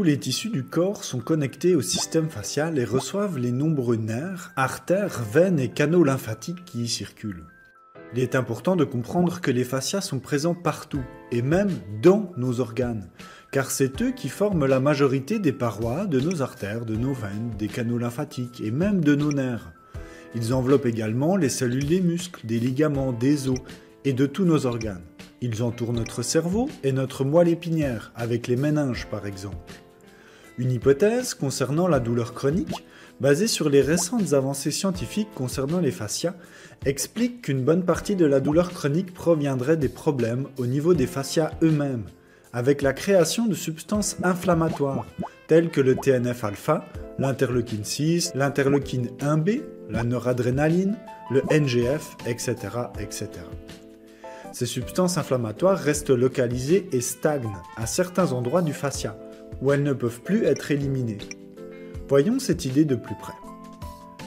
Tous les tissus du corps sont connectés au système facial et reçoivent les nombreux nerfs, artères, veines et canaux lymphatiques qui y circulent. Il est important de comprendre que les fascias sont présents partout, et même dans nos organes, car c'est eux qui forment la majorité des parois de nos artères, de nos veines, des canaux lymphatiques et même de nos nerfs. Ils enveloppent également les cellules des muscles, des ligaments, des os et de tous nos organes. Ils entourent notre cerveau et notre moelle épinière, avec les méninges par exemple. Une hypothèse concernant la douleur chronique, basée sur les récentes avancées scientifiques concernant les fascias, explique qu'une bonne partie de la douleur chronique proviendrait des problèmes au niveau des fascias eux-mêmes, avec la création de substances inflammatoires, telles que le TNF-alpha, l'interleukine 6, l'interleukine 1B, la noradrénaline, le NGF, etc., etc. Ces substances inflammatoires restent localisées et stagnent à certains endroits du fascia, où elles ne peuvent plus être éliminées. Voyons cette idée de plus près.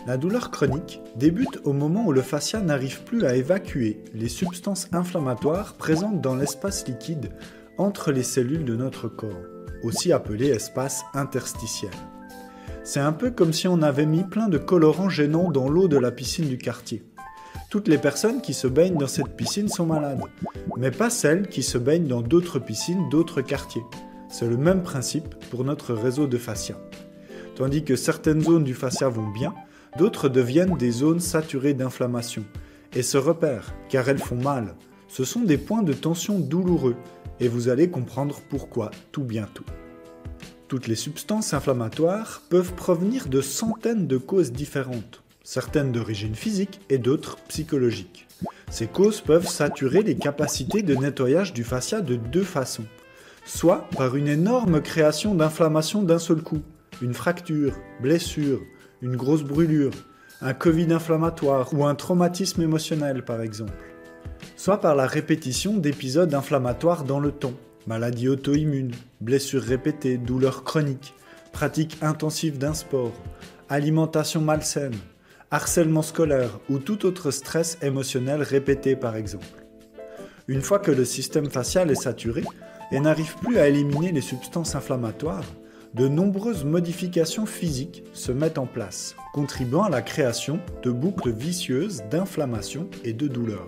La douleur chronique débute au moment où le fascia n'arrive plus à évacuer les substances inflammatoires présentes dans l'espace liquide entre les cellules de notre corps, aussi appelé espace interstitiel. C'est un peu comme si on avait mis plein de colorants gênants dans l'eau de la piscine du quartier. Toutes les personnes qui se baignent dans cette piscine sont malades, mais pas celles qui se baignent dans d'autres piscines d'autres quartiers. C'est le même principe pour notre réseau de fascia. Tandis que certaines zones du fascia vont bien, d'autres deviennent des zones saturées d'inflammation et se repèrent car elles font mal. Ce sont des points de tension douloureux et vous allez comprendre pourquoi tout bientôt. Toutes les substances inflammatoires peuvent provenir de centaines de causes différentes, certaines d'origine physique et d'autres psychologiques. Ces causes peuvent saturer les capacités de nettoyage du fascia de deux façons. Soit par une énorme création d'inflammation d'un seul coup, une fracture, blessure, une grosse brûlure, un Covid inflammatoire ou un traumatisme émotionnel par exemple. Soit par la répétition d'épisodes inflammatoires dans le temps, maladie auto-immune, blessures répétées, douleurs chroniques, pratique intensive d'un sport, alimentation malsaine, harcèlement scolaire ou tout autre stress émotionnel répété par exemple. Une fois que le système facial est saturé et n'arrive plus à éliminer les substances inflammatoires, de nombreuses modifications physiques se mettent en place, contribuant à la création de boucles vicieuses d'inflammation et de douleur.